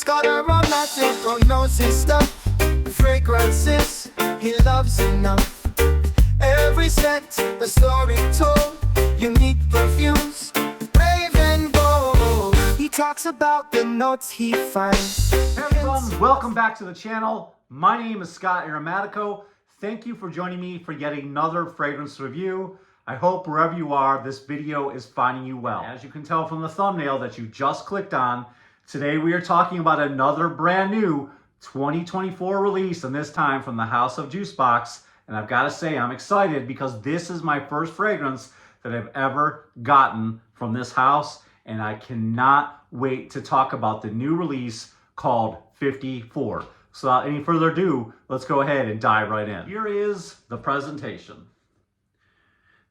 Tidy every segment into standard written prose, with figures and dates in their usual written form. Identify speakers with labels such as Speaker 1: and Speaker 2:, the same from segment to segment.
Speaker 1: Got Aromatico, knows his stuff. Fragrances, he loves enough. Every scent, a story told. Unique perfumes, brave and bold. He talks about the notes he finds.
Speaker 2: Hey everyone, welcome back to the channel. My name is Scott Aromatico. Thank you for joining me for yet another fragrance review. I hope wherever you are, this video is finding you well. As you can tell from the thumbnail that you just clicked on, today we are talking about another brand new 2024 release, and this time from the house of Jusbox. And I've got to say, I'm excited because this is my first fragrance that I've ever gotten from this house, and I cannot wait to talk about the new release called 54. So without any further ado, let's go ahead and dive right in. Here is the presentation.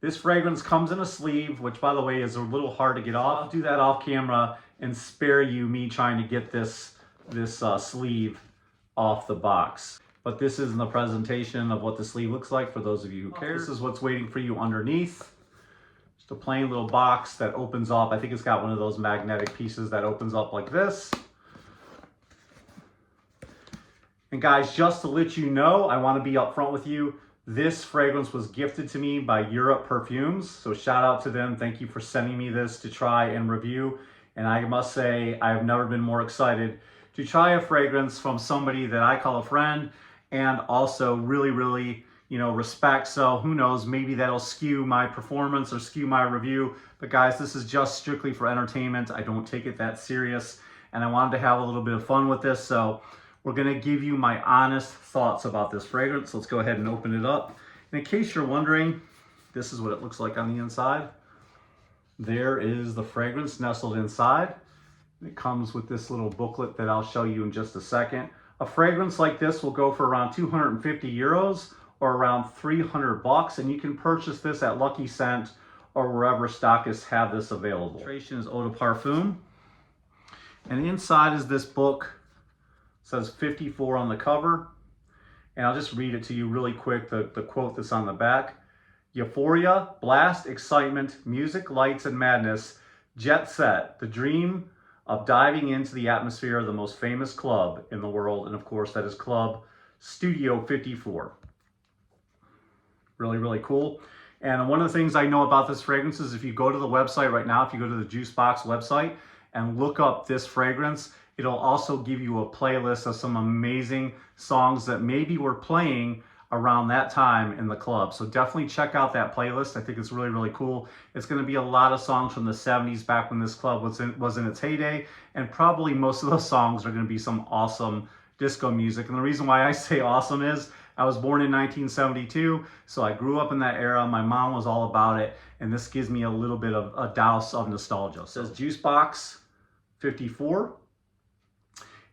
Speaker 2: This fragrance comes in a sleeve, which by the way is a little hard to get off. I'll do that off camera and spare you me trying to get this sleeve off the box. But this is in the presentation of what the sleeve looks like for those of you who care. This is what's waiting for you underneath. Just a plain little box that opens up. I think it's got one of those magnetic pieces that opens up like this. And guys, just to let you know, I want to be upfront with you. This fragrance was gifted to me by Perfumes. So shout out to them. Thank you for sending me this to try and review. And I must say, I've never been more excited to try a fragrance from somebody that I call a friend and also really, respect. So who knows, maybe that'll skew my performance or skew my review. But guys, this is just strictly for entertainment. I don't take it that serious. And I wanted to have a little bit of fun with this. So we're gonna give you my honest thoughts about this fragrance. Let's go ahead and open it up. And in case you're wondering, this is what it looks like on the inside. There is the fragrance nestled inside. It comes with this little booklet that I'll show you in just a second. A fragrance like this will go for around 250 euros or around 300 bucks, and you can purchase this at Lucky Scent or wherever stockists have this available. The illustration is eau de parfum. And inside is this book. It says 54 on the cover. And I'll just read it to you really quick, the quote that's on the back. Euphoria, blast, excitement, music, lights, and madness, jet set, the dream of diving into the atmosphere of the most famous club in the world. And of course, that is Club Studio 54. Really cool. And one of the things I know about this fragrance is if you go to the website right now, if you go to the Jusbox website and look up this fragrance, it'll also give you a playlist of some amazing songs that maybe were playing around that time in the club. So definitely check out that playlist. I think it's really cool. It's going to be a lot of songs from the 70s back when this club was in its heyday. And probably most of those songs are going to be some awesome disco music. And the reason why I say awesome is I was born in 1972. So I grew up in that era. My mom was all about it. And this gives me a little bit of a douse of nostalgia. It says Jusbox 54.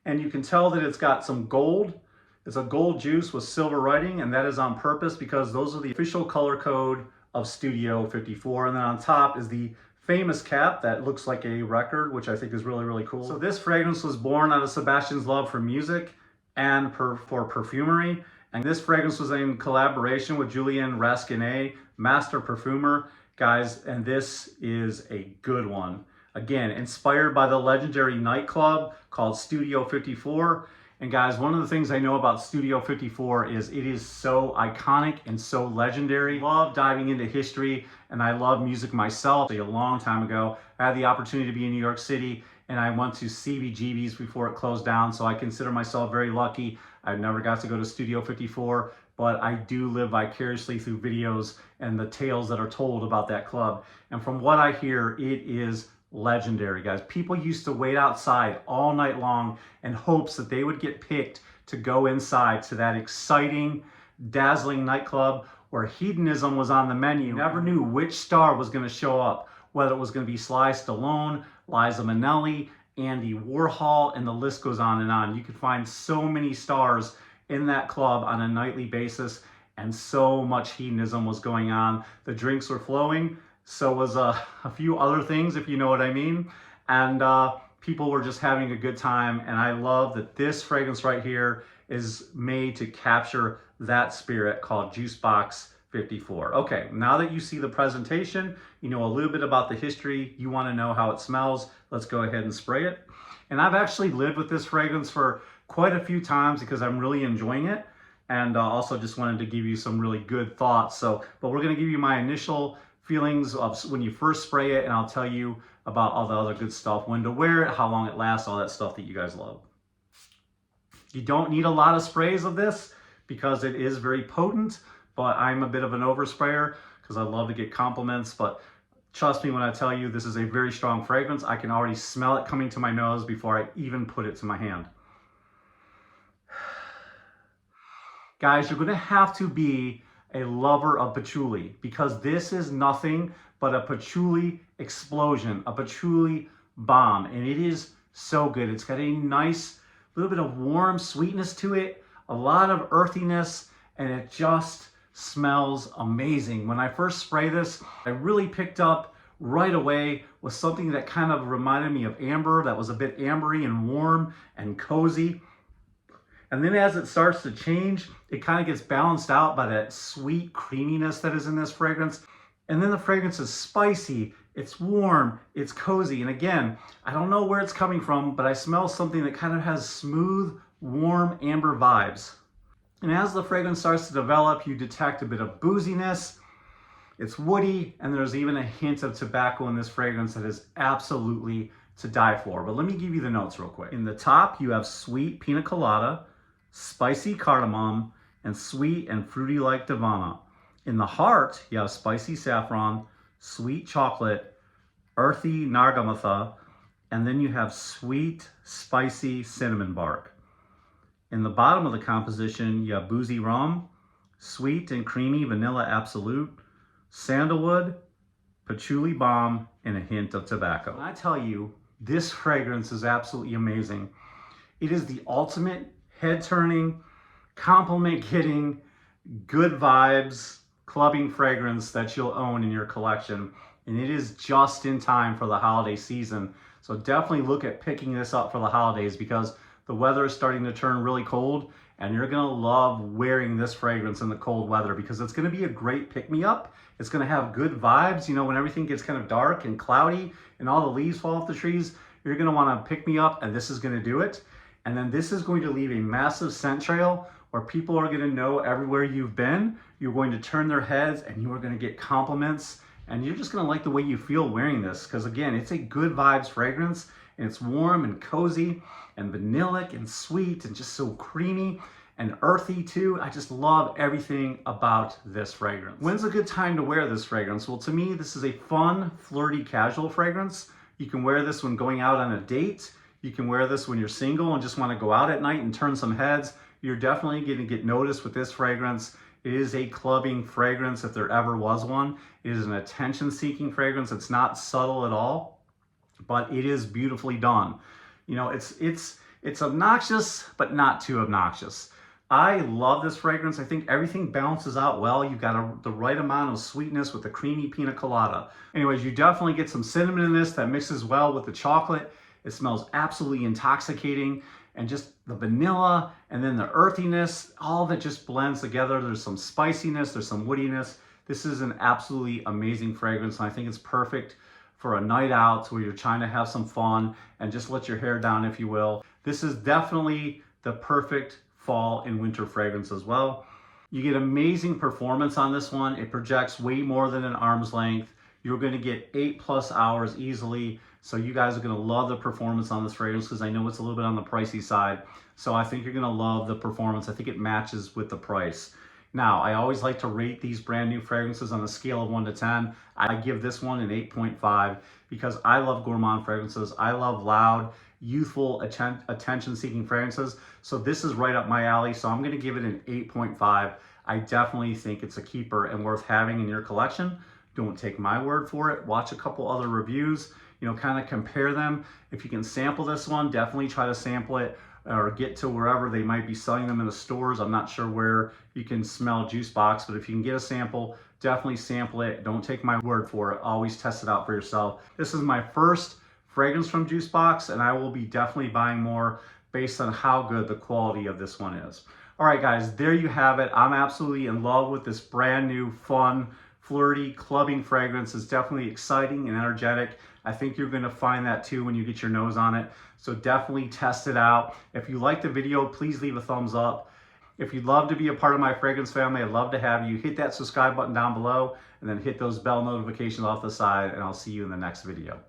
Speaker 2: And you can tell that it's got some gold. It's a gold juice with silver writing, and that is on purpose because those are the official color code of Studio 54. And then on top is the famous cap that looks like a record, which I think is really cool. So this fragrance was born out of Sebastian's love for music and for perfumery. And this fragrance was in collaboration with Julien Rasquinet, master perfumer. Guys, and this is a good one. Again, inspired by the legendary nightclub called Studio 54. And guys, one of the things I know about Studio 54 is it is so iconic and so legendary. I love diving into history, and I love music myself. A long time ago, I had the opportunity to be in New York City, and I went to CBGB's before it closed down, so I consider myself very lucky. I never got to go to Studio 54, but I do live vicariously through videos and the tales that are told about that club. And from what I hear, it is legendary, guys. People used to wait outside all night long in hopes that they would get picked to go inside to that exciting, dazzling nightclub where hedonism was on the menu. You never knew which star was going to show up, whether it was going to be Sly Stallone, Liza Minnelli, Andy Warhol, and the list goes on and on. You could find so many stars in that club on a nightly basis, and so much hedonism was going on. The drinks were flowing. So was a few other things, if you know what I mean. And people were just having a good time. And I love that this fragrance right here is made to capture that spirit, called Jusbox 54. Okay, now that you see the presentation, you know a little bit about the history, you want to know how it smells, let's go ahead and spray it. And I've actually lived with this fragrance for quite a few times because I'm really enjoying it, and also just wanted to give you some really good thoughts. But we're going to give you my initial feelings of when you first spray it, and I'll tell you about all the other good stuff, when to wear it, how long it lasts, all that stuff that you guys love. You don't need a lot of sprays of this because it is very potent, but I'm a bit of an oversprayer because I love to get compliments. But trust me when I tell you this is a very strong fragrance. I can already smell it coming to my nose before I even put it to my hand. Guys, you're gonna have to be a lover of patchouli because this is nothing but a patchouli explosion, a patchouli bomb, and it is so good. It's got a nice little bit of warm sweetness to it, a lot of earthiness, and it just smells amazing. When I first spray this, I really picked up right away with something that kind of reminded me of amber, that was a bit ambery and warm and cozy. And then as it starts to change, it kind of gets balanced out by that sweet creaminess that is in this fragrance. And then the fragrance is spicy, it's warm, it's cozy. And again, I don't know where it's coming from, but I smell something that kind of has smooth, warm amber vibes. And as the fragrance starts to develop, you detect a bit of booziness, it's woody, and there's even a hint of tobacco in this fragrance that is absolutely to die for. But let me give you the notes real quick. In the top, you have sweet pina colada, spicy cardamom, and sweet and fruity like Davana. In the heart, you have spicy saffron, sweet chocolate, earthy nargamatha, and then you have sweet, spicy cinnamon bark. In the bottom of the composition, you have boozy rum, sweet and creamy vanilla absolute, sandalwood, patchouli balm, and a hint of tobacco. When I tell you, this fragrance is absolutely amazing. It is the ultimate head-turning, compliment-getting, good vibes, clubbing fragrance that you'll own in your collection. And it is just in time for the holiday season. So definitely look at picking this up for the holidays because the weather is starting to turn really cold and you're gonna love wearing this fragrance in the cold weather because it's gonna be a great pick-me-up. It's gonna have good vibes. You know, when everything gets kind of dark and cloudy and all the leaves fall off the trees, you're gonna wanna pick me up and this is gonna do it. And then this is going to leave a massive scent trail where people are gonna know everywhere you've been. You're going to turn their heads and you are gonna get compliments and you're just gonna like the way you feel wearing this because again, it's a good vibes fragrance and it's warm and cozy and vanillic and sweet and just so creamy and earthy too. I just love everything about this fragrance. When's a good time to wear this fragrance? Well, to me, this is a fun, flirty, casual fragrance. You can wear this when going out on a date. You can wear this when you're single and just want to go out at night and turn some heads. You're definitely going to get noticed with this fragrance. It is a clubbing fragrance if there ever was one. It is an attention-seeking fragrance. It's not subtle at all, but it is beautifully done. You know, it's obnoxious, but not too obnoxious. I love this fragrance. I think everything balances out well. You've got the right amount of sweetness with the creamy pina colada. Anyways, you definitely get some cinnamon in this that mixes well with the chocolate. It smells absolutely intoxicating, and just the vanilla and then the earthiness, all that just blends together. There's some spiciness, there's some woodiness. This is an absolutely amazing fragrance, and I think it's perfect for a night out where you're trying to have some fun and just let your hair down, if you will. This is definitely the perfect fall and winter fragrance as well. You get amazing performance on this one. It projects way more than an arm's length. You're gonna get 8+ hours easily. So you guys are gonna love the performance on this fragrance because I know it's a little bit on the pricey side. So I think you're gonna love the performance. I think it matches with the price. Now, I always like to rate these brand new fragrances on a scale of 1 to 10. I give this one an 8.5 because I love gourmand fragrances. I love loud, youthful, attention-seeking fragrances. So this is right up my alley. So I'm gonna give it an 8.5. I definitely think it's a keeper and worth having in your collection. Don't take my word for it. Watch a couple other reviews, you know, kind of compare them. If you can sample this one, definitely try to sample it or get to wherever they might be selling them in the stores. I'm not sure where you can smell Jusbox, but if you can get a sample, definitely sample it. Don't take my word for it. Always test it out for yourself. This is my first fragrance from Jusbox, and I will be definitely buying more based on how good the quality of this one is. All right, guys, there you have it. I'm absolutely in love with this brand new, fun, flirty, clubbing fragrance. It's definitely exciting and energetic. I think you're gonna find that too when you get your nose on it. So definitely test it out. If you like the video, please leave a thumbs up. If you'd love to be a part of my fragrance family, I'd love to have you. Hit that subscribe button down below and then hit those bell notifications off the side, and I'll see you in the next video.